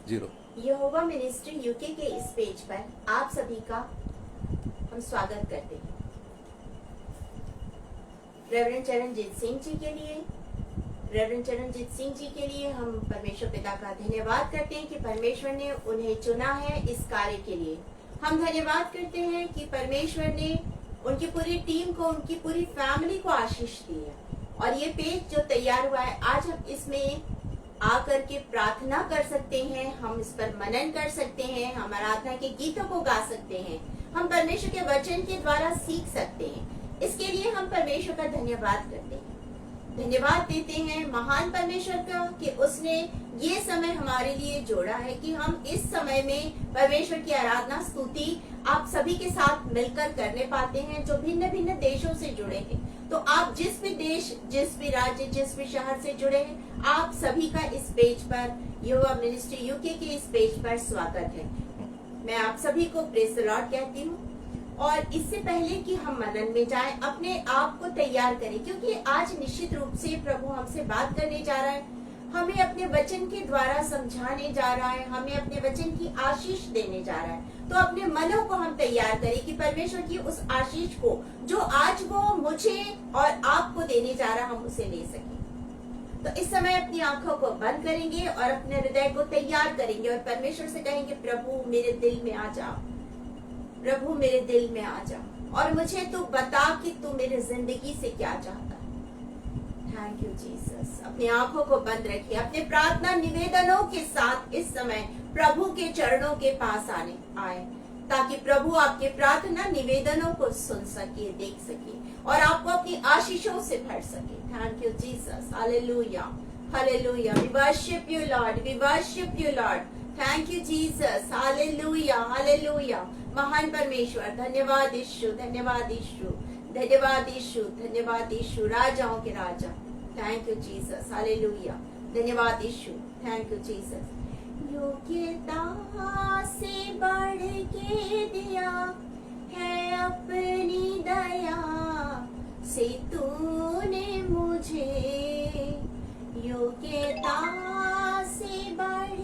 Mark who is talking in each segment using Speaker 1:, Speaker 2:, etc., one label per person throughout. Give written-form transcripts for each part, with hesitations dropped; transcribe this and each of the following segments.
Speaker 1: 0।
Speaker 2: यहोवा ministry UK के इस page पर आप सभी का हम स्वागत करते हैं। रेवरेंड चरणजीत सिंह जी के लिए हम परमेश्वर पिता का धन्यवाद करते हैं कि परमेश्वर ने उन्हें चुना है इस कार्य के लिए। हम धन्यवाद करते हैं कि परमेश्वर ने उनकी पूरी टीम को, उनकी पूरी फैमिली को आशीष दी है। और ये पेज जो तैयार हुआ है, आज हम इसमें आकर के प्रार्थना कर सकते हैं, हम इस पर मनन कर सकते हैं, हम आराधना के गीतों को गा सकते हैं, हम परमेश्वर के वचन के द्वारा सीख सकते हैं। इसके लिए हम परमेश्वर का धन्यवाद करते हैं, धन्यवाद देते हैं महान परमेश्वर का कि उसने ये समय हमारे लिए जोड़ा है कि हम इस समय में परमेश्वर की आराधना स्तुति आप सभी के साथ मिलकर करने पाते हैं, जो भिन्न भिन्न देशों से जुड़े हैं। तो आप जिस भी देश, जिस भी राज्य, जिस भी शहर से जुड़े हैं, आप सभी का इस पेज पर, यहोवा मिनिस्ट्री यूके के इस पेज पर स्वागत है। मैं आप सभी को प्रेज द लॉर्ड कहती हूँ। और इससे पहले कि हम मनन में जाएं, अपने आप को तैयार करें, क्योंकि आज निश्चित रूप से प्रभु हमसे बात करने जा रहा है, हमें अपने वचन के द्वारा समझाने जा रहा है, हमें अपने वचन की आशीष देने जा रहा है। तो अपने मनों को हम तैयार करें कि परमेश्वर की उस आशीष को जो आज वो मुझे और आपको देने जा रहा है, हम उसे ले सकें। तो इस समय अपनी आंखों को बंद करेंगे और अपने हृदय को तैयार करेंगे और परमेश्वर से कहेंगे, प्रभु मेरे दिल में आ जाओ, प्रभु मेरे दिल में आ जा और मुझे तू बता कि तू मेरे जिंदगी से क्या चाहता है। Thank you Jesus. अपनी आंखों को बंद रखिए, अपने प्रार्थना निवेदनों के साथ इस समय प्रभु के चरणों के पास आए, ताकि प्रभु आपके प्रार्थना निवेदनों को सुन सके, देख सके और आपको अपनी आशीषों से भर सके। Thank you Jesus. Hallelujah, hallelujah. We worship you Lord, we worship you Lord. Thank you Jesus. Hallelujah, hallelujah. महान परमेश्वर, धन्यवाद यीशु, धन्यवाद यीशु, धन्यवाद यीशु, धन्यवाद यीशु, राजाओं के राजा। Thank you Jesus. हालेलुया, धन्यवाद यीशु, थैंक यू जीसस। योग्यता से बढ़ के दिया है अपनी दया से तूने मुझे, योग्यता से बढ़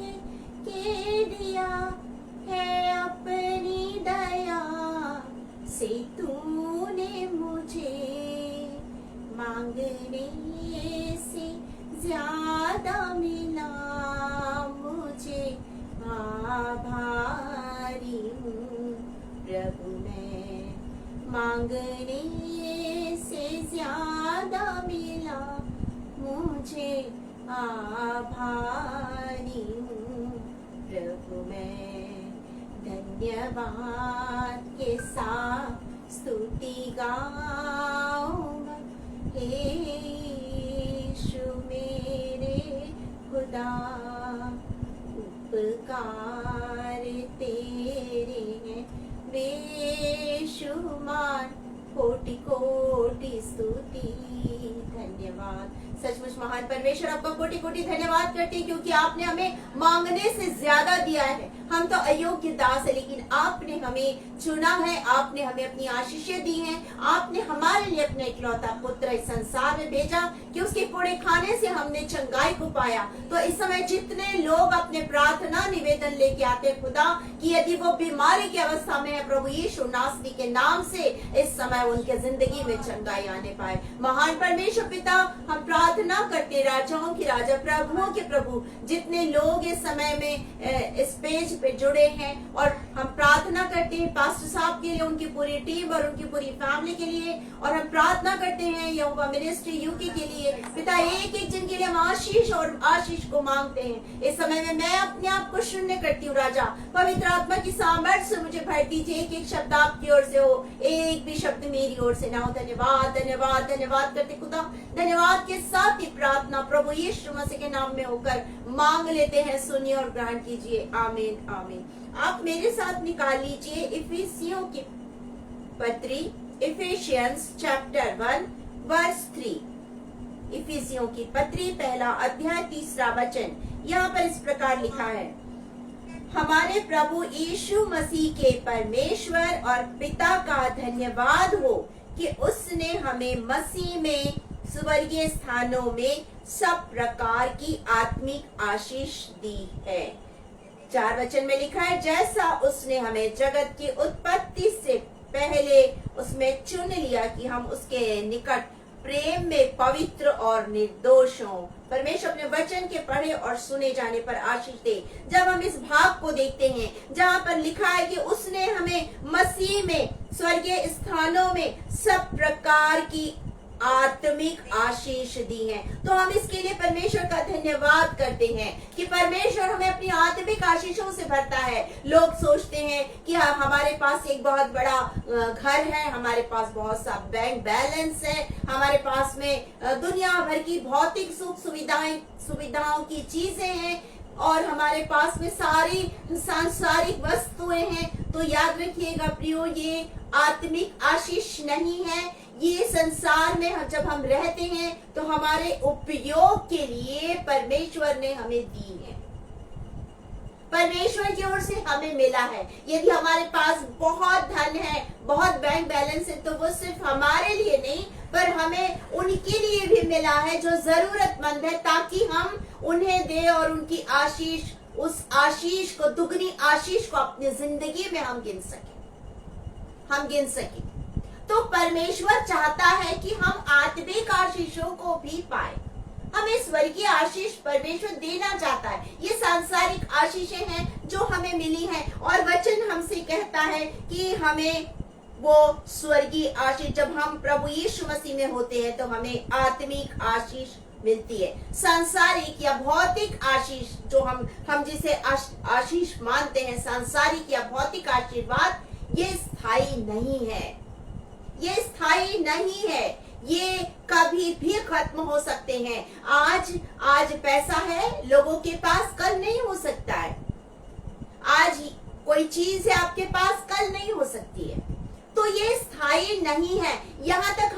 Speaker 2: के दिया है अपनी दया से तूने मुझे, मांगने से ज्यादा मिला मुझे, आभारी हूँ प्रभु मैं, मांगने से ज्यादा मिला मुझे, आभारी हूँ प्रभु मैं। धन्यवाद के साथ स्तुति गाऊं, हे यीशु मेरे खुदा, उपकार तेरे हैं बेशुमार, कोटि कोटि स्तुति। धन्यवाद। सचमुच महान परमेश्वर, आपका कोटि कोटि धन्यवाद करते हैं, क्योंकि आपने हमें मांगने से ज्यादा दिया है। हम तो अयोग्य दास है, लेकिन आपने हमें चुना है, आपने हमें अपनी आशीषें दी हैं, आपने हमारे लिए अपना इकलौता पुत्र इस संसार में भेजा कि उसके कोड़े खाने से हमने चंगाई को पाया। तो इस समय जितने लोग अपने प्रार्थना निवेदन लेके आते हैं खुदा, कि यदि वो बीमारी की अवस्था में है, प्रभु यीशु नासरी के नाम से इस समय उनके जिंदगी में चंगाई आने पाए। महान परमेश्वर पिता, हम प्रार्थना करते, राजाओं की राजा, प्रभुओं के प्रभु, जितने लोग इस समय में इस पेज पे जुड़े हैं, और हम प्रार्थना करते हैं पास्टर साहब के लिए, उनकी पूरी टीम और उनकी पूरी फैमिली के लिए, और हम प्रार्थना करते हैं यहोवा मिनिस्ट्री यूके के लिए। पिता, एक एक जन के लिए हम आशीष और आशीष को मांगते हैं। इस समय में मैं अपने आप को शून्य करती हूँ राजा, पवित्र आत्मा की सामर्थ्य से मुझे भर दीजिए। एक एक शब्द आपकी ओर से हो, एक भी शब्द मेरी ओर से ना हो। धन्यवाद, धन्यवाद, धन्यवाद करते खुदा। धन्यवाद के साथ ही प्रार्थना प्रभु यीशु मसीह के नाम में होकर मांग लेते हैं, सुनिए और ग्रहण कीजिए। आमीन, आमीन। आप मेरे साथ निकाल लीजिए इफिसियों की पत्री, इफिशियंस चैप्टर 1 वर्स 3। इफिसियों की पत्री, पहला अध्याय, तीसरा वचन। यहाँ पर इस प्रकार लिखा है, हमारे प्रभु यीशु मसीह के परमेश्वर और पिता का धन्यवाद हो कि उसने हमें मसीह में स्वर्गीय स्थानों में सब प्रकार की आत्मिक आशीष दी है। 4 वचन में लिखा है, जैसा उसने हमें जगत की उत्पत्ति से पहले उसमें चुन लिया कि हम उसके निकट प्रेम में पवित्र और निर्दोष हों। परमेश्वर अपने वचन के पढ़े और सुने जाने पर आशीष दे। जब हम इस भाग को देखते हैं जहाँ पर लिखा है कि उसने हमें मसीह में स्वर्गीय स्थानों में सब प्रकार की आत्मिक आशीष दी है, तो हम इसके लिए परमेश्वर का धन्यवाद करते हैं कि परमेश्वर हमें अपनी आत्मिक आशीषों से भरता है। लोग सोचते हैं कि हमारे पास एक बहुत बड़ा घर है, हमारे पास बहुत सा बैंक बैलेंस है, हमारे पास में दुनिया भर की भौतिक सुख सुविधाओं की चीजें हैं और हमारे पास में सारी सांसारिक वस्तुएं हैं। तो याद रखिएगा प्रियो, ये आत्मिक आशीष नहीं है। ये संसार में जब हम रहते हैं तो हमारे उपयोग के लिए परमेश्वर ने हमें दी है, परमेश्वर की ओर से हमें मिला है। यदि हमारे पास बहुत धन है, बहुत बैंक बैलेंस है, तो वो सिर्फ हमारे लिए नहीं पर हमें उनके लिए भी मिला है जो जरूरतमंद है, ताकि हम उन्हें दे और उनकी आशीष, उस आशीष को, दुगनी आशीष को अपनी जिंदगी में हम गिन सके। तो परमेश्वर चाहता है कि हम आत्मिक आशीषों को भी पाए। हमें स्वर्गीय आशीष परमेश्वर देना चाहता है। ये सांसारिक आशीषें हैं जो हमें मिली हैं और वचन हमसे कहता है कि हमें वो स्वर्गीय आशीष, जब हम प्रभु यीशु मसीह में होते हैं तो हमें आत्मिक आशीष मिलती है। सांसारिक या भौतिक आशीष जो हम जिसे आशीष मानते हैं, सांसारिक या भौतिक आशीर्वाद, ये स्थायी नहीं है, ये स्थायी नहीं है, ये कभी भी खत्म हो सकते हैं। आज पैसा है लोगों के पास, कल नहीं हो सकता है। आज कोई चीज है आपके पास, कल नहीं हो सकती है। तो ये स्थायी नहीं है। यहाँ तक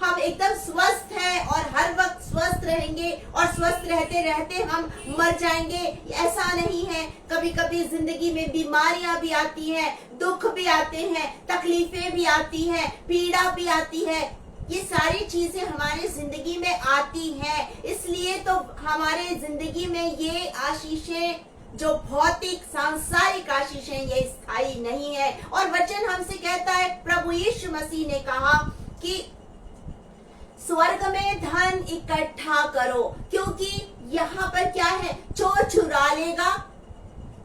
Speaker 2: हम एकदम स्वस्थ हैं और हर वक्त स्वस्थ रहेंगे और स्वस्थ रहते रहते हम मर जाएंगे, ऐसा नहीं है। कभी कभी जिंदगी में बीमारियां भी आती हैं, दुख भी आते हैं, तकलीफें भी आती हैं, पीड़ा भी आती है। ये सारी चीजें हमारे जिंदगी में आती हैं। इसलिए तो हमारे जिंदगी में ये आशीषें, जो भौतिक सांसारिक आशीषें, ये स्थायी नहीं है। और वचन हमसे कहता है, प्रभु यीशु मसीह ने कहा कि स्वर्ग में धन इकट्ठा करो, क्योंकि यहाँ पर क्या है, चोर चुरा लेगा,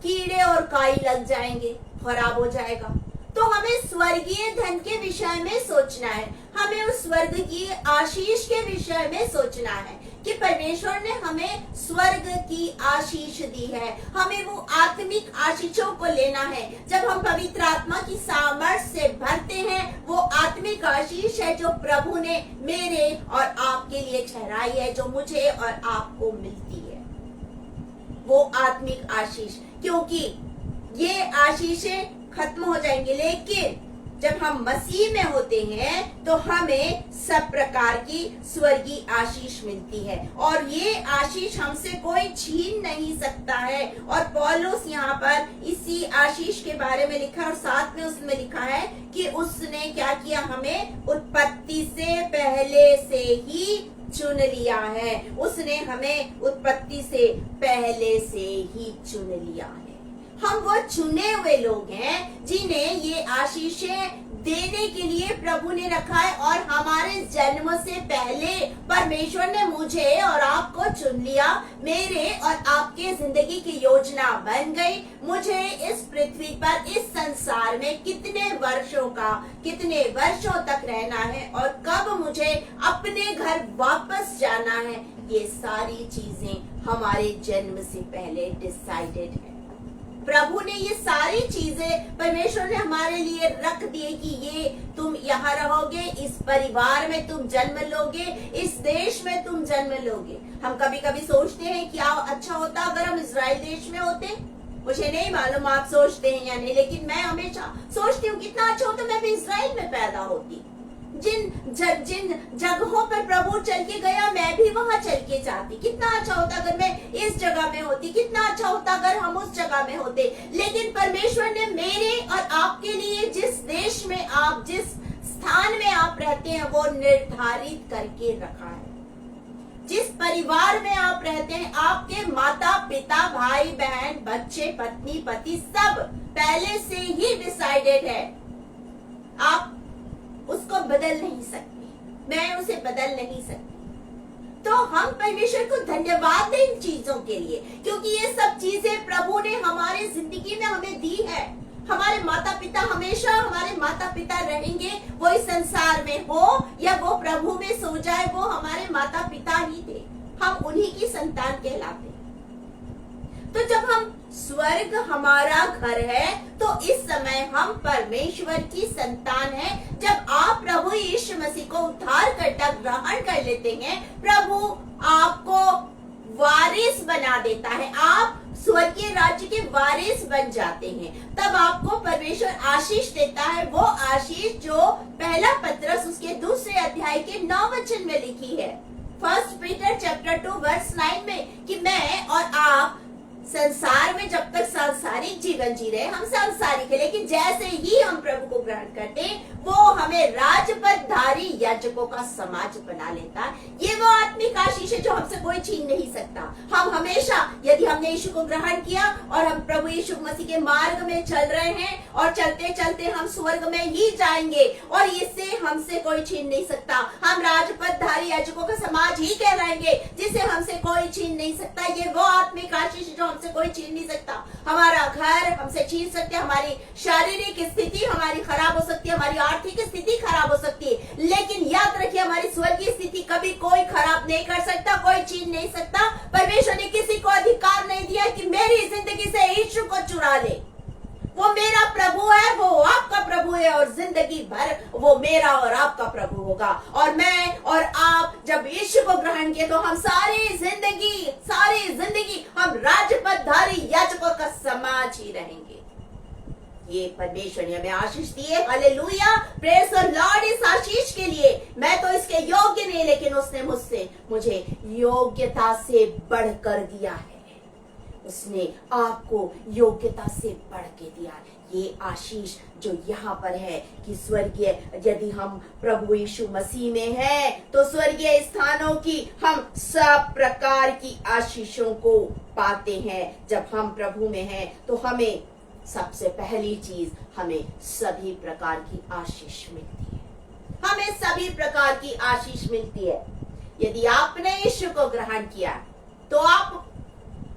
Speaker 2: कीड़े और काई लग जाएंगे, खराब हो जाएगा। तो हमें स्वर्गीय धन के विषय में सोचना है, हमें उस स्वर्ग की आशीष के विषय में सोचना है कि परमेश्वर ने हमें स्वर्ग की आशीष दी है। हमें वो आत्मिक आशीषों को लेना है। जब हम पवित्र आत्मा की सामर्थ से भरते हैं, वो आत्मिक आशीष है जो प्रभु ने मेरे और आपके लिए ठहराई है, जो मुझे और आपको मिलती है, वो आत्मिक आशीष। क्योंकि ये आशीषें खत्म हो जाएंगे, लेकिन जब हम मसीह में होते हैं तो हमें सब प्रकार की स्वर्गीय आशीष मिलती है और ये आशीष हमसे कोई छीन नहीं सकता है। और पौलुस यहाँ पर इसी आशीष के बारे में लिखा और साथ में उसमें लिखा है कि उसने क्या किया, हमें उत्पत्ति से पहले से ही चुन लिया है। उसने हमें उत्पत्ति से पहले से ही चुन लिया है। हम वो चुने हुए लोग हैं जिन्हें ये आशीषें देने के लिए प्रभु ने रखा है। और हमारे जन्म से पहले परमेश्वर ने मुझे और आपको चुन लिया। मेरे और आपके जिंदगी की योजना बन गई। मुझे इस पृथ्वी पर, इस संसार में कितने वर्षों तक रहना है और कब मुझे अपने घर वापस जाना है, ये सारी चीजें हमारे जन्म से पहले डिसाइडेड है। प्रभु ने ये सारी चीजें, परमेश्वर ने हमारे लिए रख दिए कि ये तुम यहाँ रहोगे, इस परिवार में तुम जन्म लोगे, इस देश में तुम जन्म लोगे। हम कभी कभी सोचते हैं क्या अच्छा होता अगर हम इजराइल देश में होते। मुझे नहीं मालूम आप सोचते हैं या नहीं, लेकिन मैं हमेशा सोचती हूँ कितना अच्छा होता मैं भी इजराइल में पैदा होती। जिन जगहों पर प्रभु चल के गया, मैं भी वहां चल के जाती। कितना अच्छा होता अगर मैं इस जगह में होती, कितना अच्छा होता अगर हम उस जगह में होते। लेकिन परमेश्वर ने मेरे और आपके लिए जिस देश में आप, जिस स्थान में आप रहते हैं, वो निर्धारित करके रखा है। जिस परिवार में आप रहते हैं, आपके माता पिता, भाई बहन, बच्चे, पत्नी, पति सब पहले से ही डिसाइडेड है। आप उसको बदल नहीं सकते, मैं उसे बदल नहीं सकती। तो हम परमेश्वर को धन्यवाद दें इन चीजों के लिए, क्योंकि ये सब चीजें प्रभु ने हमारे जिंदगी में हमें दी है। हमारे माता पिता हमेशा हमारे माता पिता रहेंगे, वो इस संसार में हो या वो प्रभु में सो जाए, वो हमारे माता पिता ही थे। हम उन्हीं की संतान कहलाते। तो जब हम स्वर्ग हमारा घर है, तो इस समय हम परमेश्वर की संतान हैं। जब आप प्रभु यीशु मसीह को उद्धारकर्ता ग्रहण कर लेते हैं, प्रभु आपको वारिस बना देता है, आप स्वर्गीय राज्य के वारिस बन जाते हैं। तब आपको परमेश्वर आशीष देता है, वो आशीष जो पहला पत्रस उसके दूसरे अध्याय के 9 वचन में लिखी है, 1 पीटर चैप्टर 2 वर्स 9 में, कि मैं और आप संसार में जब तक सांसारिक जीवन जी रहे, हम सांसारिक है, लेकिन जैसे ही हम प्रभु को ग्रहण करते, वो हमें राजपदधारी याजकों का समाज बना लेता है। ये वो आत्मिक आशीष है जो हमसे कोई छीन नहीं सकता। हम हमेशा, यदि हमने यीशु को ग्रहण किया और हम प्रभु यीशु मसीह के मार्ग में चल रहे हैं, और चलते चलते हम स्वर्ग में ही जाएंगे, और इससे हमसे कोई छीन नहीं सकता। हम राजपदधारी याजकों का समाज ही कहलाएंगे, जिसे हमसे कोई छीन नहीं सकता। ये वो आत्मिक आशीष जो हमसे कोई छीन नहीं सकता। हमारा घर हमसे छीन सकते, हमारी शारीरिक स्थिति हमारी खराब हो सकती है, हमारी आर्थिक स्थिति खराब हो सकती है, लेकिन याद रखिए हमारी स्वर्गीय स्थिति कभी कोई खराब नहीं कर सकता, कोई छीन नहीं सकता। परमेश्वर ने किसी को अधिकार नहीं दिया कि मेरी जिंदगी से यीशु को चुरा ले। वो मेरा प्रभु है, वो आपका प्रभु है, और जिंदगी भर वो मेरा और आपका प्रभु होगा। और मैं और आप जब यीशु को ग्रहण किए, तो हम सारी जिंदगी हम राजपदधारी याजकों का समाज ही रहेंगे। ये परमेश्वर ने हमें आशीष दी है। Hallelujah, praise the Lord. इस आशीष के लिए मैं तो इसके योग्य नहीं, लेकिन उसने मुझे योग्यता से बढ़कर दिया है। उसने आपको योग्यता से बढ़ के दिया। ये आशीष जो यहाँ पर है कि स्वर्गीय, यदि हम प्रभु यीशु मसीह में हैं, तो स्वर्गीय स्थानों की हम सब प्रकार की आशीषों को पाते हैं। जब हम प्रभु में हैं, तो हमें सबसे पहली चीज, हमें सभी प्रकार की आशीष मिलती है। हमें सभी प्रकार की आशीष मिलती है। यदि आपने यीशु को ग्रहण किया, तो आप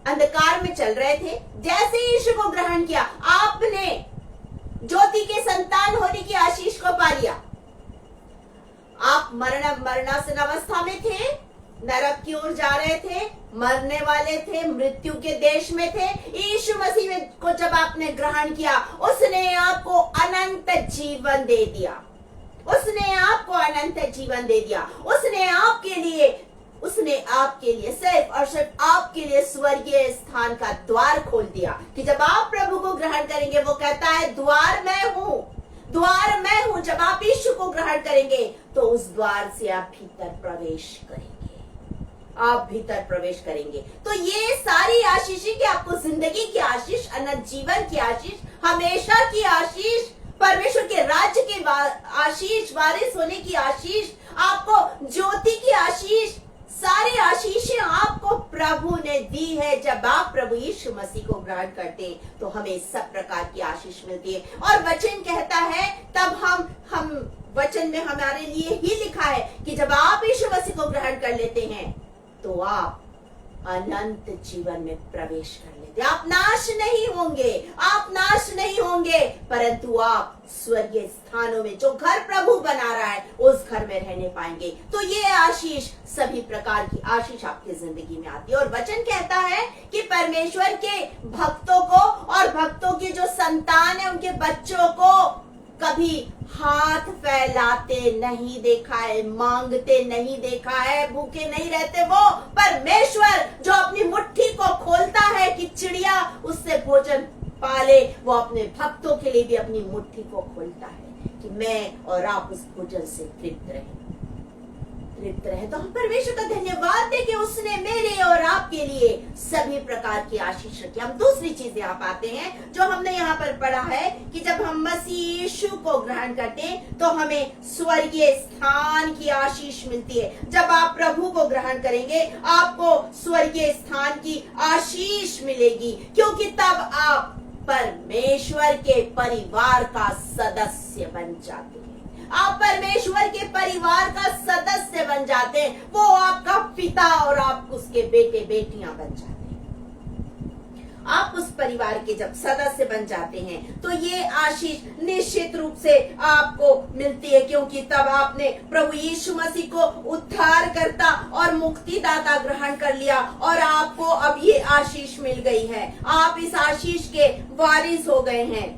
Speaker 2: अंधकार में चल रहे थे, जैसे यीशु को ग्रहण किया, आपने ज्योति के संतान होने की आशीष को पा लिया। आप मरणासन अवस्था में थे, नरक की ओर जा रहे थे, मरने वाले थे, मृत्यु के देश में थे। यीशु मसीह को जब आपने ग्रहण किया, उसने आपको अनंत जीवन दे दिया। उसने आपको अनंत जीवन दे दिया। उसने आपके लिए सिर्फ और सिर्फ आपके लिए स्वर्गीय स्थान का द्वार खोल दिया, कि जब आप प्रभु को ग्रहण करेंगे, वो कहता है द्वार मैं हूँ। जब आप यीशु को ग्रहण करेंगे, तो उस द्वार से आप भीतर प्रवेश करेंगे। तो ये सारी आशीष कि आपको जिंदगी की आशीष, अनंत जीवन की आशीष, हमेशा की आशीष, परमेश्वर के राज्य की आशीष, वारिस होने की आशीष, आपको ज्योति की आशीष, सारी आशीषें आपको प्रभु ने दी है। जब आप प्रभु यीशु मसीह को ग्रहण करते हैं, तो हमें सब प्रकार की आशीष मिलती है। और वचन कहता है, तब हम वचन में हमारे लिए ही लिखा है कि जब आप यीशु मसीह को ग्रहण कर लेते हैं, तो आप अनंत जीवन में प्रवेश कर लेते। आप नाश नहीं होंगे, परंतु आप स्वर्गीय स्थानों में, जो घर प्रभु बना रहा है, उस घर में रहने पाएंगे। तो ये आशीष, सभी प्रकार की आशीष आपकी जिंदगी में आती है। और वचन कहता है कि परमेश्वर के भक्तों को और भक्तों की जो संतान है, उनके बच्चों को कभी हाथ फैलाते नहीं देखा है, मांगते नहीं देखा है, भूखे नहीं रहते। वो परमेश्वर जो अपनी मुट्ठी को खोलता है कि चिड़िया उससे भोजन पाले, वो अपने भक्तों के लिए भी अपनी मुट्ठी को खोलता है कि मैं और आप उस भोजन से तृप्त रहें। तृप्त रहे। तो हम परमेश्वर का धन्यवाद दें कि उसने मेरे और आपके लिए सभी प्रकार की आशीष रखी। हम दूसरी चीज यहाँ पाते हैं जो हमने यहाँ पर पढ़ा है कि जब हम मसीह यीशु को ग्रहण करते हैं तो हमें स्वर्गीय स्थान की आशीष मिलती है। जब आप प्रभु को ग्रहण करेंगे आपको स्वर्गीय स्थान की आशीष मिलेगी, क्योंकि तब आप परमेश्वर के परिवार का सदस्य बन जाते हैं। आप परमेश्वर के परिवार का सदस्य बन जाते हैं। वो आपका पिता और आप उसके बेटे बेटियां बन जाते हैं। आप उस परिवार के जब सदस्य बन जाते हैं तो ये आशीष निश्चित रूप से आपको मिलती है, क्योंकि तब आपने प्रभु यीशु मसीह को उद्धारकर्ता और मुक्तिदाता ग्रहण कर लिया और आपको अब ये आशीष मिल गई है। आप इस आशीष के वारिस हो गए हैं।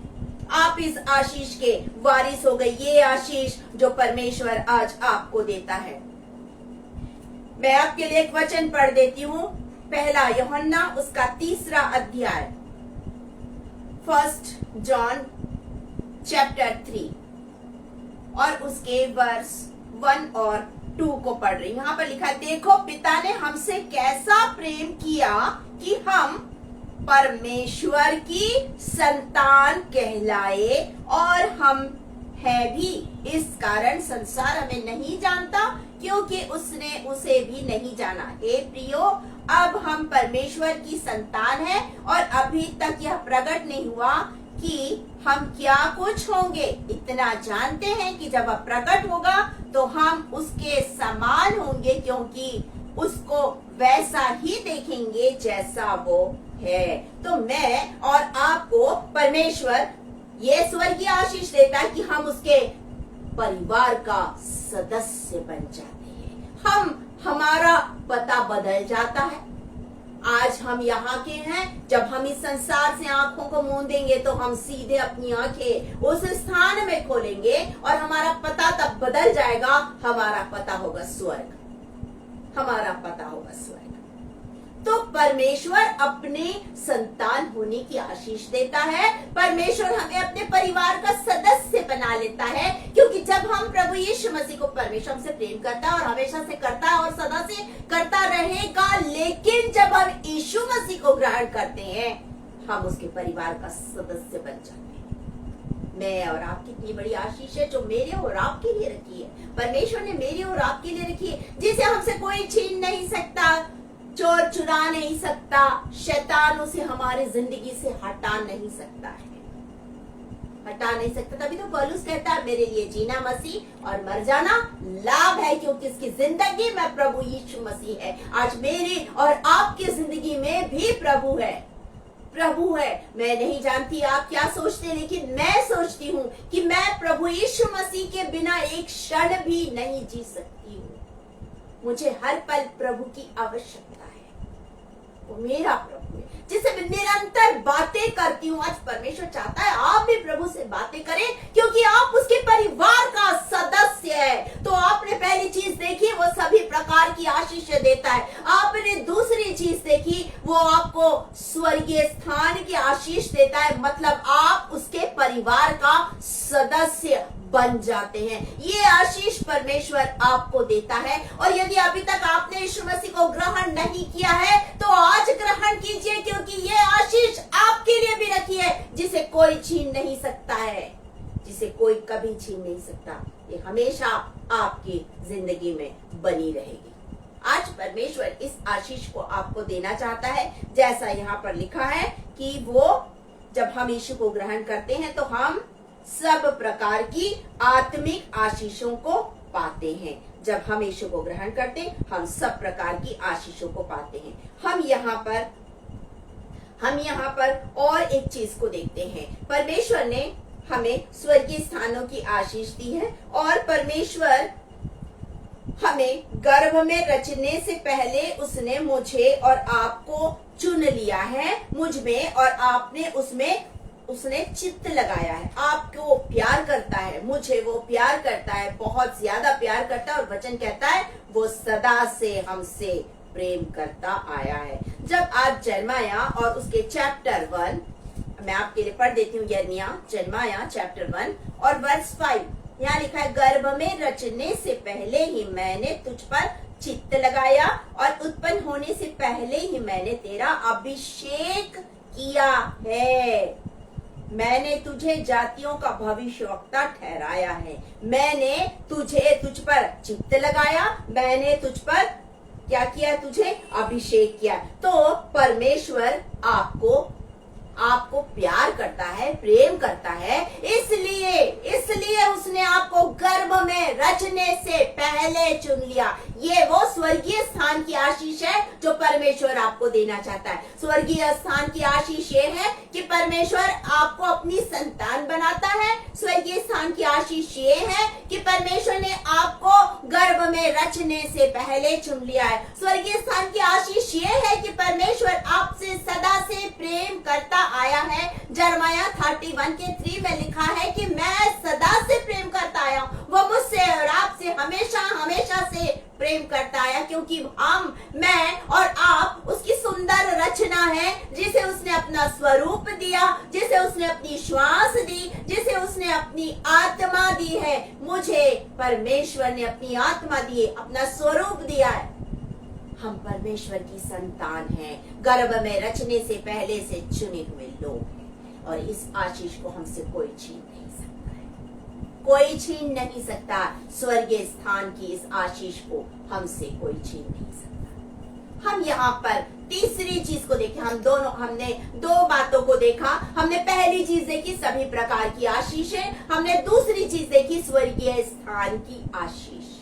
Speaker 2: आप इस आशीष के वारिस हो गए। ये आशीष जो परमेश्वर आज आपको देता है। मैं आपके लिए एक वचन पढ़ देती हूँ। पहला यूहन्ना उसका 3 अध्याय, 1 जॉन चैप्टर 3 और उसके वर्स 1 और 2 को पढ़ रही। यहाँ पर लिखा है, देखो पिता ने हमसे कैसा प्रेम किया कि हम परमेश्वर की संतान कहलाए, और हम है भी। इस कारण संसार हमें नहीं जानता क्योंकि उसने उसे भी नहीं जाना। हे प्रियो, अब हम परमेश्वर की संतान हैं और अभी तक यह प्रकट नहीं हुआ कि हम क्या कुछ होंगे। इतना जानते हैं कि जब वह प्रकट होगा तो हम उसके समान होंगे, क्योंकि उसको वैसा ही देखेंगे जैसा वो है। तो मैं और आपको परमेश्वर ये स्वर्गीय आशीष देता है कि हम उसके परिवार का सदस्य बन जाते हैं। हमारा पता बदल जाता है। आज हम यहाँ के हैं, जब हम इस संसार से आंखों को मूंदेंगे तो हम सीधे अपनी आंखें उस स्थान में खोलेंगे और हमारा पता तब बदल जाएगा। हमारा पता होगा स्वर्ग। हमारा पता होगा स्वर्ग। तो परमेश्वर अपने संतान होने की आशीष देता है। परमेश्वर हमें अपने परिवार का सदस्य बना लेता है, क्योंकि जब हम प्रभु यीशु मसीह को, परमेश्वर हमसे प्रेम करता है और हमेशा से करता है और सदा से करता रहेगा, लेकिन जब हम यीशु मसीह को ग्रहण करते हैं हम उसके परिवार का सदस्य बन जाते हैं। मैं और आपकी इतनी बड़ी आशीष है जो मेरे और आपके लिए रखी है। परमेश्वर ने मेरे और आपके लिए रखी है, जिसे हमसे कोई छीन नहीं सकता, चोर चुरा नहीं सकता, शैतान उसे हमारे जिंदगी से हटा नहीं सकता है, हटा नहीं सकता। तभी तो पौलुस कहता है, मेरे लिए जीना मसीह और मर जाना लाभ है, क्योंकि इसकी जिंदगी में प्रभु यीशु मसीह है। आज मेरी और आपकी जिंदगी में भी प्रभु है, प्रभु है। मैं नहीं जानती आप क्या सोचते हैं, लेकिन मैं सोचती हूँ कि मैं प्रभु यीशु मसीह के बिना एक क्षण भी नहीं जी सकती हूँ। मुझे हर पल प्रभु की आवश्यकता है। वो मेरा प्रभु है जिससे मैं निरंतर बातें करती हूँ। आज परमेश्वर चाहता है आप भी प्रभु से बातें करें, क्योंकि आप उसके परिवार का सदस्य है। तो आपने पहली चीज देखी, वो सभी प्रकार की आशीष देता है। आपने दूसरी चीज देखी, वो आपको स्वर्गीय स्थान की आशीष देता है, मतलब आप उसके परिवार का सदस्य बन जाते हैं। ये आशीष परमेश्वर आपको देता है। और यदि अभी तक आपने यीशु मसीह को ग्रहण नहीं किया है तो आज ग्रहण कीजिए, क्योंकि ये आशीष आपके लिए भी रखी है, जिसे कोई छीन नहीं सकता है, जिसे कोई कभी छीन नहीं सकता। ये हमेशा आपकी जिंदगी में बनी रहेगी। आज परमेश्वर इस आशीष को आपको देना चाहता है, जैसा यहाँ पर लिखा है कि वो जब हम यीशु को ग्रहण करते हैं तो हम सब प्रकार की आत्मिक आशीषों को पाते हैं। जब हम यीशु को ग्रहण करते हैं हम सब प्रकार की आशीषों को पाते हैं। हम यहाँ पर और एक चीज को देखते हैं। परमेश्वर ने हमें स्वर्गीय स्थानों की आशीष दी है, और परमेश्वर हमें गर्भ में रचने से पहले उसने मुझे और आपको चुन लिया है। मुझ में और आपने उसने चित्त लगाया है। आपको वो प्यार करता है, मुझे वो प्यार करता है, बहुत ज्यादा प्यार करता है। और वचन कहता है वो सदा से हमसे प्रेम करता आया है। जब आज जर्माया और उसके चैप्टर 1, मैं आपके लिए पढ़ देती हूँ। यिर्मयाह जर्माया चैप्टर 1 और वर्स 5, यहाँ लिखा है गर्भ में रचने से पहले ही मैंने तुझ पर चित्त लगाया और उत्पन्न होने से पहले ही मैंने तेरा अभिषेक किया है। मैंने तुझे जातियों का भविष्यवक्ता ठहराया है। मैंने तुझ पर चित्त लगाया, मैंने तुझ पर क्या किया, तुझे अभिषेक किया। तो परमेश्वर आपको प्यार करता है, प्रेम करता है, इसलिए उसने आपको गर्भ में रचने से पहले चुन लिया। ये वो स्वर्गीय स्थान की आशीष है जो परमेश्वर आपको देना चाहता है। स्वर्गीय स्थान की आशीष ये है कि परमेश्वर आपको अपनी संतान बनाता है। स्वर्गीय स्थान की आशीष ये है कि परमेश्वर ने आपको गर्भ में रचने से पहले चुन लिया है। स्वर्गीय स्थान की आशीष ये है कि परमेश्वर आपसे सदा से प्रेम करता आया है। जरमाया 31:3 में लिखा है कि मैं सदा से प्रेम करता आया हूँ। वो मुझसे और आपसे हमेशा से प्रेम करता आया, क्योंकि मैं और आप उसकी सुंदर रचना है, जिसे उसने अपना स्वरूप दिया, जिसे उसने अपनी श्वास दी, जिसे उसने अपनी आत्मा दी है। मुझे परमेश्वर ने अपनी आत्मा दी है, अपना स्वरूप दिया है। हम परमेश्वर की संतान हैं, गर्भ में रचने से पहले से चुने हुए लोग, और इस आशीष को हमसे कोई छीन नहीं सकता है, कोई छीन नहीं सकता। स्वर्गीय स्थान की इस आशीष को हमसे कोई छीन नहीं सकता। हम यहाँ पर तीसरी चीज को देखें। हमने दो बातों को देखा। हमने पहली चीज देखी सभी प्रकार की आशीष है, हमने दूसरी चीज देखी स्वर्गीय स्थान की आशीष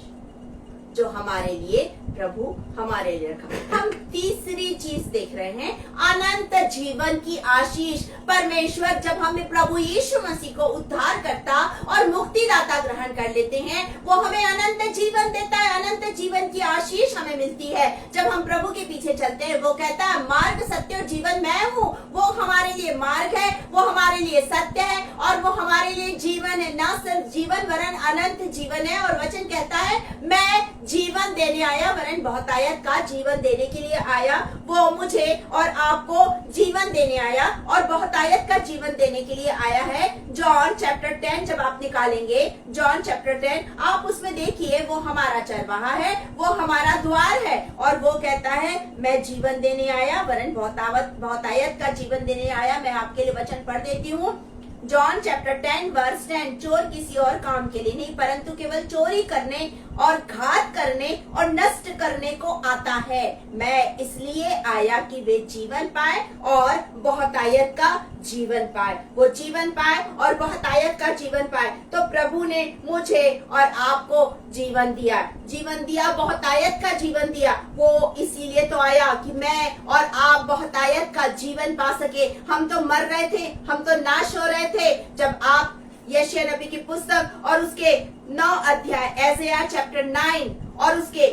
Speaker 2: जो हमारे लिए प्रभु हमारे लिए रखा। हम तीसरी चीज देख रहे हैं अनंत जीवन की आशीष। परमेश्वर जब हमें प्रभु यीशु मसीह को उद्धार करता और मुक्तिदाता ग्रहण कर लेते हैं, वो हमें अनंत जीवन देता है। अनंत जीवन की आशीष हमें मिलती है जब हम प्रभु के पीछे चलते हैं। वो कहता है मार्ग सत्य और जीवन मैं हूँ। वो हमारे लिए मार्ग है, वो हमारे लिए सत्य है, और वो हमारे लिए जीवन है। न सिर्फ जीवन वरन अनंत जीवन है। और वचन कहता है मैं जीवन देने आया वरन बहुतायत का जीवन देने के लिए आया। वो मुझे और आपको जीवन देने आया और बहुतायत का जीवन देने के लिए आया है। जॉन चैप्टर 10 जब आप निकालेंगे, जॉन चैप्टर 10 आप उसमें देखिए, वो हमारा चरवाहा है, वो हमारा द्वार है, और वो कहता है मैं जीवन देने आया वरन बहुतायत का जीवन देने आया। मैं आपके लिए वचन पढ़ देती हूँ। जॉन चैप्टर 10 वर्स 10, चोर किसी और काम के लिए नहीं परंतु केवल चोरी करने और घात करने और नष्ट करने को आता है। मैं इसलिए आया कि वे जीवन पाए और बहुतायत का जीवन पाए। वो जीवन पाए और बहुतायत का जीवन पाए। तो प्रभु ने मुझे और आपको जीवन दिया, बहुतायत का जीवन दिया। वो इसीलिए तो आया कि मैं और आप बहुतायत का जीवन पा सके। हम तो मर रहे थे, हम तो नाश हो रहे थे। जब आप यशायाह नबी की पुस्तक और उसके 9 अध्याय ऐसायाह चैप्टर 9 और उसके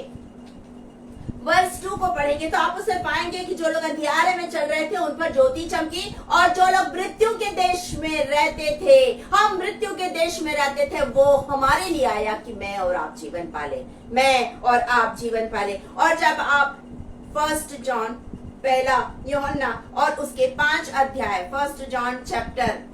Speaker 2: वर्स 2 को पढ़ेंगे तो आप उसमें पाएंगे कि जो लोग अंधियारे में चल रहे थे उन पर ज्योति चमकी, और जो लोग मृत्यु के देश में रहते थे, हम मृत्यु के देश में रहते थे, वो हमारे लिए आया कि मैं और आप जीवन पाले, मैं और आप जीवन पाले। और जब आप 1 जॉन पहला यूहन्ना और उसके 5 अध्याय 1 जॉन चैप्टर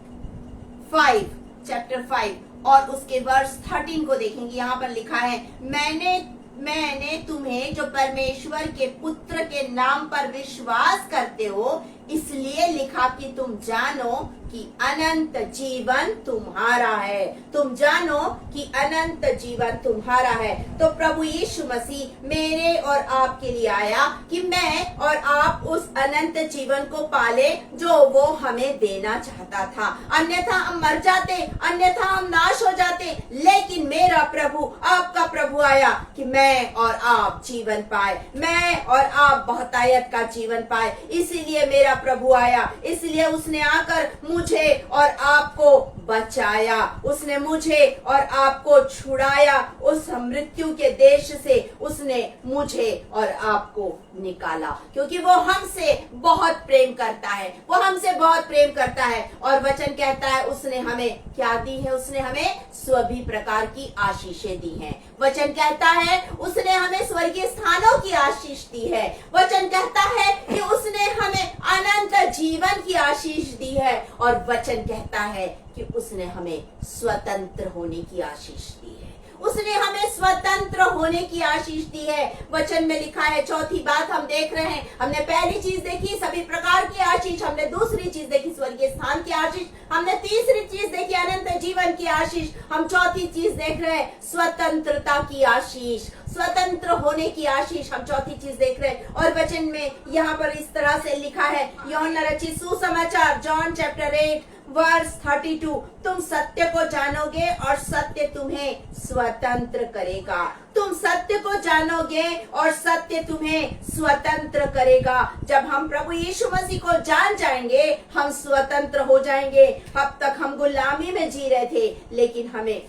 Speaker 2: 5 और उसके वर्स 13 को देखेंगे, यहाँ पर लिखा है मैंने तुम्हें जो परमेश्वर के पुत्र के नाम पर विश्वास करते हो इसलिए लिखा कि तुम जानो कि अनंत जीवन तुम्हारा है। तुम जानो कि अनंत जीवन तुम्हारा है। तो प्रभु यीशु मसीह मेरे और आपके लिए आया कि मैं और आप उस अनंत जीवन को पाले जो वो हमें देना चाहता था। अन्यथा हम मर जाते, अन्यथा हम नाश हो जाते, लेकिन मेरा प्रभु, आपका प्रभु आया कि मैं और आप जीवन पाए, मैं और आप बहुतायत का जीवन पाए। इसीलिए मेरा प्रभु आया, इसलिए उसने आकर मुझे और आपको बचाया, उसने मुझे और आपको छुड़ाया उस मृत्यु के देश से। उसने मुझे और आपको निकाला क्योंकि वो हमसे बहुत प्रेम करता है, वो हमसे बहुत प्रेम करता है। और वचन कहता है उसने हमें क्या दी है? उसने हमें सभी प्रकार की आशीषें दी हैं। वचन कहता है उसने हमें स्वर्गीय स्थानों की आशीष दी है। वचन कहता है कि उसने हमें अनंत जीवन की आशीष दी है। और वचन कहता है कि उसने हमें स्वतंत्र होने की आशीष दी है। उसने हमें स्वतंत्र होने की आशीष दी है। वचन में लिखा है, चौथी बात हम देख रहे हैं। हमने पहली चीज देखी सभी प्रकार की आशीष, हमने दूसरी चीज देखी स्वर्गीय स्थान की आशीष, हमने तीसरी चीज देखी अनंत जीवन की आशीष, हम चौथी चीज देख रहे हैं स्वतंत्रता की आशीष, स्वतंत्र होने की आशीष, हम चौथी चीज देख रहे हैं। और वचन में यहाँ पर इस तरह से लिखा है, यूहन्ना रचित सुसमाचार जॉन चैप्टर 8 वर्स 32, तुम सत्य को जानोगे और सत्य तुम्हें स्वतंत्र करेगा। तुम सत्य को जानोगे और सत्य तुम्हें स्वतंत्र करेगा। जब हम प्रभु यीशु मसीह को जान जाएंगे, हम स्वतंत्र हो जाएंगे। अब तक हम गुलामी में जी रहे थे, लेकिन हमें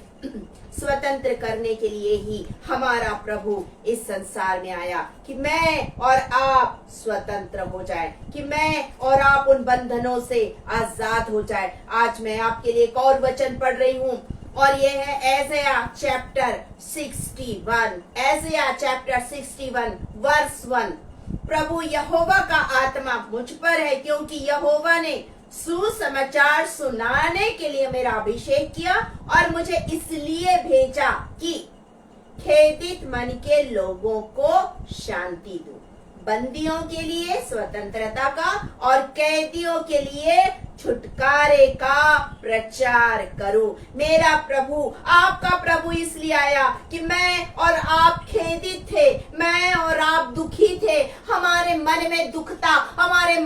Speaker 2: स्वतंत्र करने के लिए ही हमारा प्रभु इस संसार में आया कि मैं और आप स्वतंत्र हो जाए, कि मैं और आप उन बंधनों से आजाद हो जाए। आज मैं आपके लिए एक और वचन पढ़ रही हूँ और ये है ऐसाया चैप्टर 61, ऐसाया चैप्टर 61 वर्स 1। प्रभु यहोवा का आत्मा मुझ पर है, क्योंकि यहोवा ने सुसमाचार सुनाने के लिए मेरा अभिषेक किया और मुझे इसलिए भेजा कि खेदित मन के लोगों को शांति दूं, बंदियों के लिए स्वतंत्रता का और कैदियों के लिए छुटकारे का प्रचार करूं। मेरा प्रभु, आपका प्रभु इसलिए आया कि मैं और आप खेदित थे, मैं और आप दुखी थे, हमारे मन में दुख था, हमारे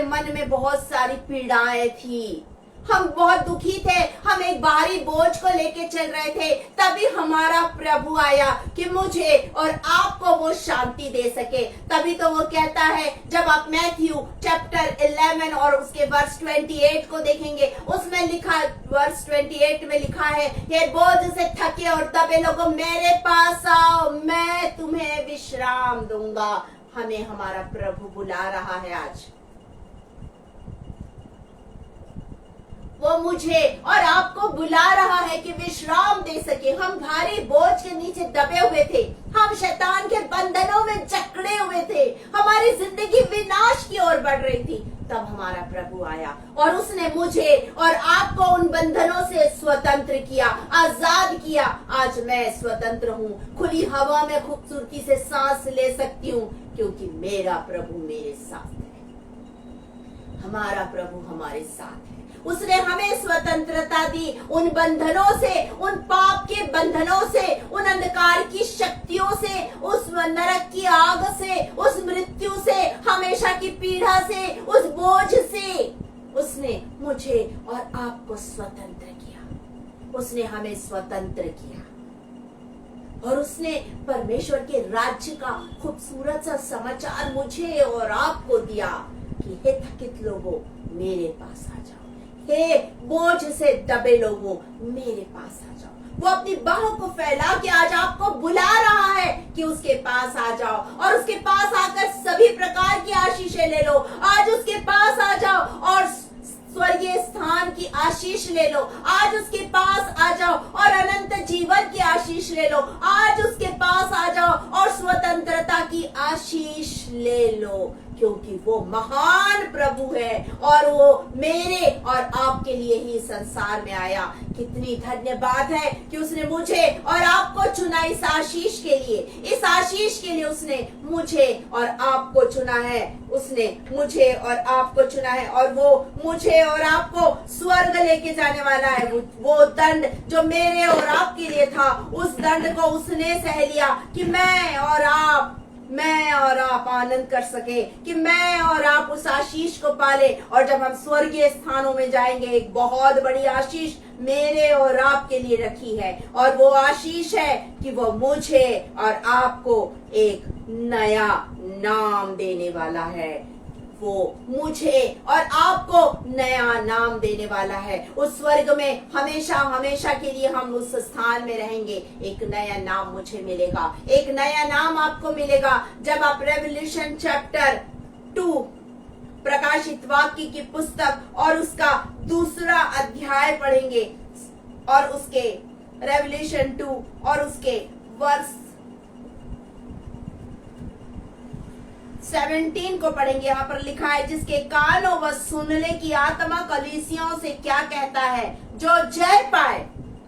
Speaker 2: मन में बहुत सारी पीड़ाएं थी, हम बहुत दुखी थे, हम एक भारी बोझ को लेके चल रहे थे। तभी हमारा प्रभु आया कि मुझे और आपको वो शांति दे सके। तभी तो वो कहता है, जब आप मैथ्यू चैप्टर 11 और उसके वर्स 28 को देखेंगे, उसमें लिखा, वर्स 28 में लिखा है, ये बोझ से थके और दबे लोगों मेरे पास आओ, मैं तुम्हें विश्राम दूंगा। हमें हमारा प्रभु बुला रहा है आज। वो मुझे और आपको बुला रहा है कि विश्राम दे सके। हम भारी बोझ के नीचे दबे हुए थे, हम शैतान के बंधनों में जकड़े हुए थे, हमारी जिंदगी विनाश की ओर बढ़ रही थी। तब हमारा प्रभु आया और उसने मुझे और आपको उन बंधनों से स्वतंत्र किया, आजाद किया। आज मैं स्वतंत्र हूँ, खुली हवा में खूबसूरती से सांस ले सकती हूँ, क्योंकि मेरा प्रभु मेरे साथ है। हमारा प्रभु हमारे साथ है। उसने हमें स्वतंत्रता दी उन बंधनों से, उन पाप के बंधनों से, उन अंधकार की शक्तियों से, उस नरक की आग से, उस मृत्यु से, हमेशा की पीड़ा से, उस बोझ से। उसने मुझे और आपको स्वतंत्र किया, उसने हमें स्वतंत्र किया। और उसने परमेश्वर के राज्य का खूबसूरत सा समाचार मुझे और आपको दिया कि हे थकित लोगों मेरे पास आ जाओ, हे बोझ से दबे लोगों मेरे पास आ जाओ। वो अपनी बाहों को फैला के आज आपको बुला रहा है कि उसके पास आ जाओ और उसके पास आकर सभी प्रकार की आशीषें ले लो। आज उसके पास आ जाओ और स्वर्गीय स्थान की आशीष ले लो। आज उसके पास आ जाओ और अनंत जीवन की आशीष ले लो। आज उसके पास आ जाओ और स्वतंत्रता की आशीष ले लो, क्योंकि वो महान प्रभु है और वो मेरे और आपके लिए ही संसार में आया। कितनी धन्यवाद है कि उसने मुझे और आपको चुना इस आशीष के लिए। इस आशीष के लिए उसने मुझे और आपको चुना है। उसने मुझे और आपको चुना है और वो मुझे और आपको स्वर्ग लेके जाने वाला है। वो दंड जो मेरे और आपके लिए था, उस दंड को उसने सह लिया कि मैं और आप आनंद कर सके, कि मैं और आप उस आशीष को पाले। और जब हम स्वर्गीय स्थानों में जाएंगे, एक बहुत बड़ी आशीष मेरे और आपके लिए रखी है, और वो आशीष है कि वो मुझे और आपको एक नया नाम देने वाला है। वो मुझे और आपको नया नाम देने वाला है। उस स्वर्ग में हमेशा हमेशा के लिए हम उस स्थान में रहेंगे। एक नया नाम मुझे मिलेगा, एक नया नाम आपको मिलेगा। जब आप रेवल्यूशन चैप्टर 2 प्रकाशित वाक्य की पुस्तक और उसका 2 अध्याय पढ़ेंगे और उसके रेवल्यूशन 2 और उसके वर्ष 17 को पढ़ेंगे। यहाँ पर लिखा है, जिसके कान हो वह सुन ले कि आत्मा कलीसियाओं से क्या कहता है। जो जय पाए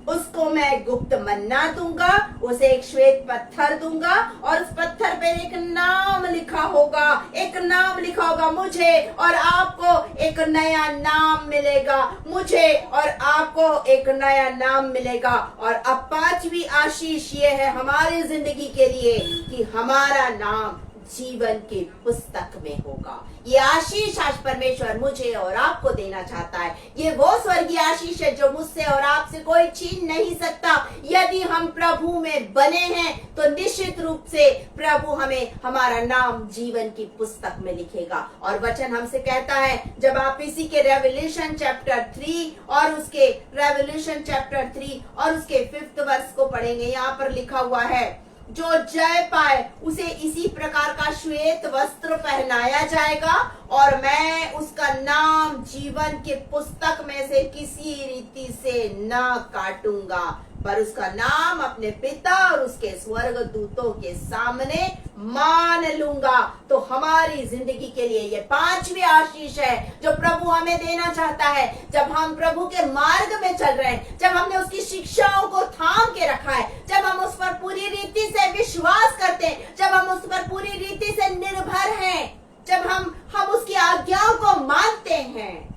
Speaker 2: उसको मैं गुप्त मन्ना दूंगा, उसे एक श्वेत पत्थर दूंगा और उस पत्थर पे एक नाम लिखा होगा, एक नाम लिखा होगा। मुझे और आपको एक नया नाम मिलेगा, मुझे और आपको एक नया नाम मिलेगा। और अब 5वीं आशीष ये है हमारी जिंदगी के लिए कि हमारा नाम जीवन की पुस्तक में होगा। ये आशीष आज परमेश्वर मुझे और आपको देना चाहता है। ये वो स्वर्गीय आशीष है जो मुझसे और आपसे कोई छीन नहीं सकता। यदि हम प्रभु में बने हैं तो निश्चित रूप से प्रभु हमें हमारा नाम जीवन की पुस्तक में लिखेगा। और वचन हमसे कहता है, जब आप इसी के रेवल्यूशन चैप्टर 3 और उसके 5th वर्ष को पढ़ेंगे, यहाँ पर लिखा हुआ है, जो जय पाए उसे इसी प्रकार का श्वेत वस्त्र पहनाया जाएगा और मैं उसका नाम जीवन के पुस्तक में से किसी रीति से न काटूंगा, पर उसका नाम अपने पिता और उसके स्वर्ग दूतों के सामने मान लूंगा। तो हमारी जिंदगी के लिए ये 5वीं आशीष है जो प्रभु हमें देना चाहता है। जब हम प्रभु के मार्ग में चल रहे हैं, जब हमने उसकी शिक्षाओं को थाम के रखा है, जब हम उस पर पूरी रीति से विश्वास करते हैं, जब हम उस पर पूरी रीति से निर्भर हैं, जब हम उसकी आज्ञाओं को मानते हैं,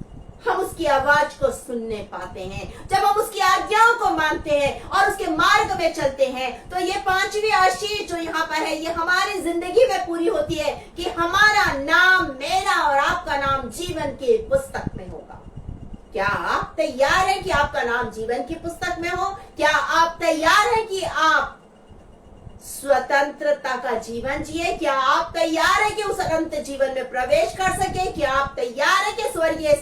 Speaker 2: हम उसकी आवाज को सुनने पाते हैं, जब हम उसकी आज्ञाओं को मानते हैं और उसके मार्ग में चलते हैं, तो ये 5वीं आशीष जो यहाँ पर है ये हमारी जिंदगी में पूरी होती है कि हमारा नाम, मेरा और आपका नाम जीवन की पुस्तक में होगा। क्या आप तैयार हैं कि आपका नाम जीवन की पुस्तक में हो? क्या आप तैयार हैं कि आप स्वतंत्रता का जीवन जिए? क्या आप तैयार है कि उस अनंत जीवन में प्रवेश कर सके? क्या आप तैयार है कि स्वर्गीय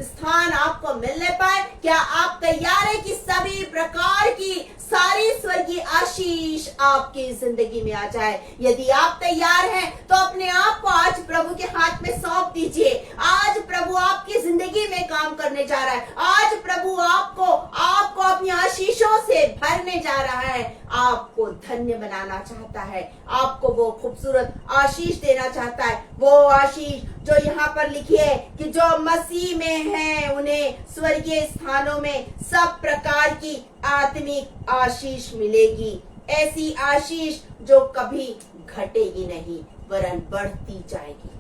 Speaker 2: स्थान आपको मिलने पाए? क्या आप तैयार है कि सभी प्रकार की सारी स्वर्गीय आशीष आपकी जिंदगी में आ जाए? यदि आप तैयार हैं तो अपने आप को आज प्रभु के हाथ में सौंप दीजिए। आज प्रभु आपकी जिंदगी में काम करने जा रहा है। आज प्रभु आपको अपनी आशीषों से भरने जा रहा है, आपको धन्य बनाना चाहता है, आपको वो खूबसूरत आशीष देना चाहता है। वो आशीष जो यहाँ पर लिखी है कि जो मसीह में है उन्हें स्वर्गीय स्थानों में सब प्रकार की आत्मिक आशीष मिलेगी। ऐसी आशीष जो कभी घटेगी नहीं वरन बढ़ती जाएगी,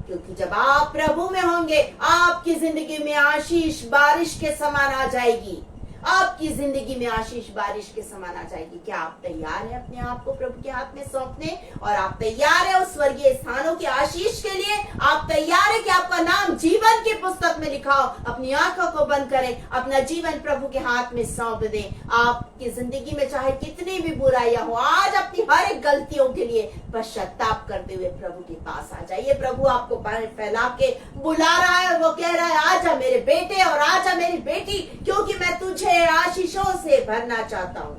Speaker 2: क्योंकि जब आप प्रभु में होंगे आपकी जिंदगी में आशीष बारिश के समान आ जाएगी। आपकी जिंदगी में आशीष बारिश के समान आ जाएगी। क्या आप तैयार हैं अपने आप को प्रभु के हाथ में सौंपने? और आप तैयार हैं उस स्वर्गीय स्थानों की आशीष के लिए? आप तैयार हैं कि आपका नाम जीवन की पुस्तक में लिखा हो? अपनी आंखों को बंद करें, अपना जीवन प्रभु के हाथ में सौंप दें। आपकी जिंदगी में चाहे कितनी भी बुराइयां हो, आज अपनी हर एक गलतियों के लिए पश्चाताप करते हुए प्रभु के पास आ जाइए। प्रभु आपको फैला के बुला रहा है, वो कह रहा है, आजा मेरे बेटे और आजा मेरी बेटी, क्योंकि मैं तुझे आशीषों से भरना चाहता हूं।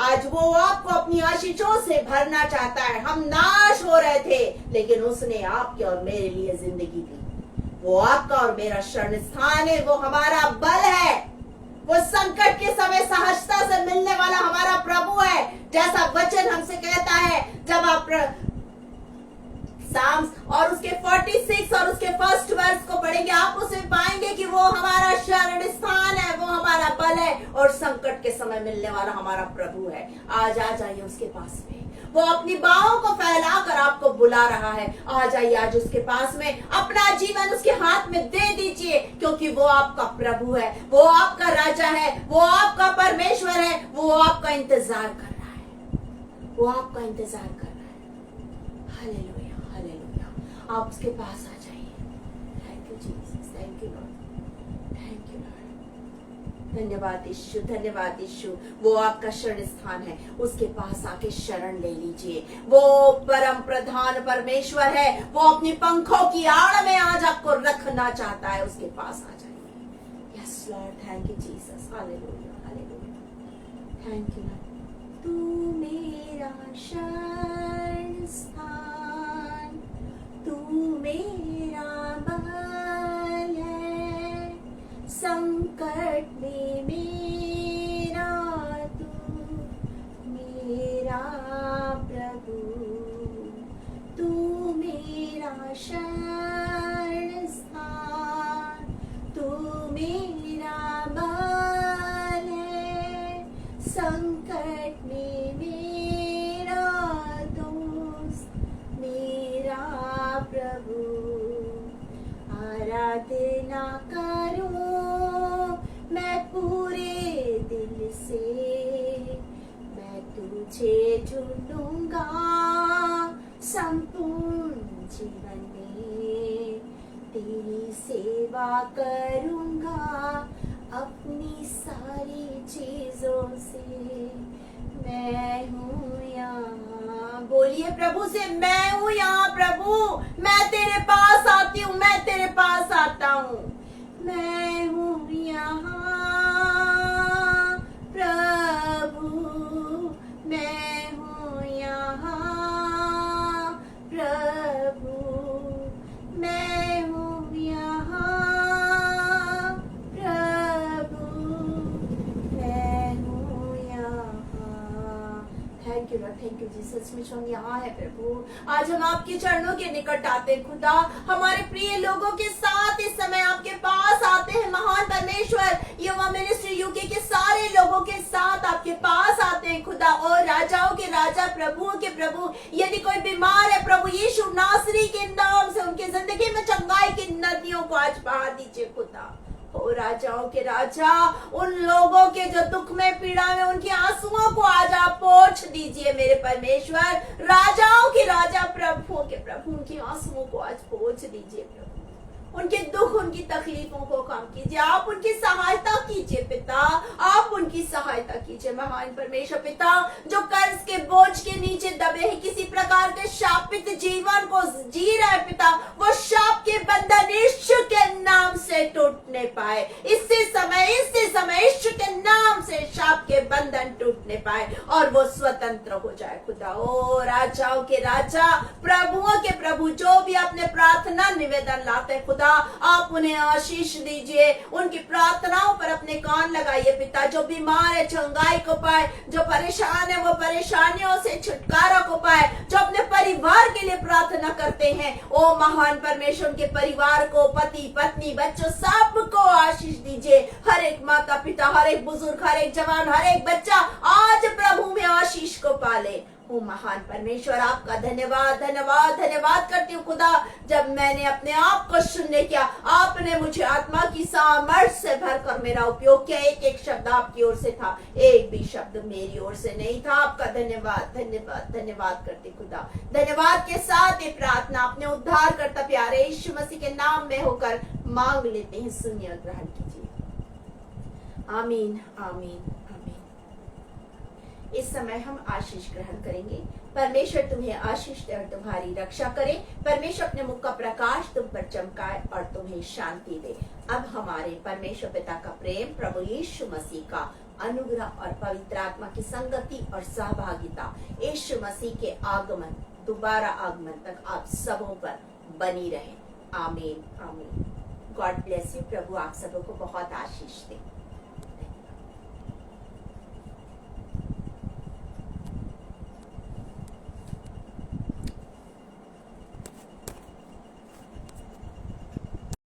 Speaker 2: आज वो आपको अपनी आशीषों से भरना चाहता है। हम नाश हो रहे थे लेकिन उसने आपके और मेरे लिए जिंदगी दी। वो आपका और मेरा शरण स्थान है, वो हमारा बल है, वो संकट के समय सहजता से मिलने वाला हमारा प्रभु है। जैसा वचन हमसे कहता है, जब आप साम्स और उसके 46 और उसके 1st वर्ष को पढ़ेंगे, आप उसमें पाएंगे कि वो हमारा शरण स्थान है, वो हमारा बल है और संकट के समय मिलने वाला हमारा प्रभु है। आज आ जाइए उसके पास में, वो अपनी बाहों को फैलाकर आपको बुला रहा है। आ जाइए आज उसके पास में, अपना जीवन उसके हाथ में दे दीजिए, क्योंकि वो आपका प्रभु है, वो आपका राजा है, वो आपका परमेश्वर है। वो आपका इंतजार कर रहा है, वो आपका इंतजार कर रहा है। हालेलुया, आप उसके पास आ जाइए। Thank you Jesus, thank you Lord, thank you Lord. धन्यवाद यीशु, धन्यवाद यीशु। वो आपका शरण स्थान है, उसके पास आके शरण ले लीजिए। वो परम प्रधान परमेश्वर है, वो अपनी पंखों की आड़ में आज आपको रखना चाहता है। उसके पास आ जाइए। Yes Lord, thank you Jesus, hallelujah, hallelujah, thank you Lord. तू मेरा शरण स्थान, तू मेरा बल है, संकट में मेरा तू मेरा प्रभु आराधना करूं मैं पूरे दिल से, मैं तुझे ढूंढूंगा संपूर्ण जीवन में, तेरी सेवा करूंगा अपनी सारी चीजों से। मैं हूँ यहाँ, बोलिए प्रभु से, मैं हूँ यहाँ प्रभु, मैं तेरे पास आती हूँ, मैं तेरे पास आता हूँ। मैं हूँ यहाँ प्रभु, मैं हूँ यहाँ प्रभु, मैं हूँ यहाँ प्रभु, मैं हूँ यहाँ। Thank you Lord, thank you Jesus, सचमुच हम यहाँ है प्रभु। आज हम आपके चरणों के निकट आते हैं खुदा, हमारे प्रिय लोगों के साथ इस समय आपके पास आते हैं महान परमेश्वर। युवा मिनिस्ट्री यूके के सारे लोगों के साथ आपके पास आते हैं खुदा, और राजाओं के राजा प्रभुओं के प्रभु, यदि कोई बीमार है प्रभु यीशु नासरी के नाम से उनकी जिंदगी में चंगाई की नदियों को आज बहा दीजिए खुदा। ओ राजाओं के राजा, उन लोगों के जो दुख में पीड़ा में उनके आंसुओं को आज आप पोंछ दीजिए मेरे परमेश्वर। राजाओं के राजा प्रभुओं के प्रभु, उनके आंसुओं को आज पोंछ दीजिए प्रभु, उनके दुख उनकी तकलीफों को कम कीजिए, आप उनकी सहायता कीजिए पिता, आप उनकी सहायता कीजिए महान परमेश्वर पिता। जो कर्ज के बोझ के नीचे दबे हैं, किसी प्रकार के शापित जीवन को जी रहे हैं पिता, वो शाप के बंधन यीशु के नाम से टूटने पाए। इसी समय यीशु के नाम से शाप के बंधन टूटने पाए और वो स्वतंत्र हो जाए खुदा। ओ राजाओं के राजा प्रभुओं के प्रभु, जो भी अपने प्रार्थना निवेदन लाते हैं खुदा, आप उन्हें आशीष दीजिए, उनकी प्रार्थनाओं पर अपने कान लगाइए पिता। जो बीमार है चंगाई को पाए, जो परेशान है वो परेशानियों से छुटकारा को पाए, जो अपने परिवार के लिए प्रार्थना करते हैं, ओ महान परमेश्वर के परिवार को, पति पत्नी बच्चों सबको आशीष दीजिए। हर एक माता पिता, हर एक बुजुर्ग, हर एक जवान, हर एक बच्चा आज प्रभु में आशीष को पाले। ओ महान परमेश्वर, आपका धन्यवाद धन्यवाद धन्यवाद करती हूँ खुदा। जब मैंने अपने आप को शून्य किया, आपने मुझे आत्मा की सामर्थ्य से भरकर मेरा उपयोग किया। एक एक शब्द आपकी ओर से था, एक भी शब्द मेरी ओर से नहीं था। आपका धन्यवाद धन्यवाद धन्यवाद करती खुदा। धन्यवाद के साथ ये प्रार्थना अपने उद्धार करता प्यारे यीशु मसीह के नाम में होकर मांग लेते हैं, सुनिए और ग्रहण कीजिए। आमीन आमीन। इस समय हम आशीष ग्रहण करेंगे। परमेश्वर तुम्हें आशीष दे और तुम्हारी रक्षा करे। परमेश्वर अपने मुख का प्रकाश तुम पर चमकाए और तुम्हें शांति दे। अब हमारे परमेश्वर पिता का प्रेम, प्रभु यीशु मसीह का अनुग्रह और पवित्र आत्मा की संगति और सहभागिता यीशु मसीह के आगमन, दोबारा आगमन तक आप सबों पर बनी रहे। आमीन आमीन। God bless you. प्रभु आप सबों को बहुत आशीष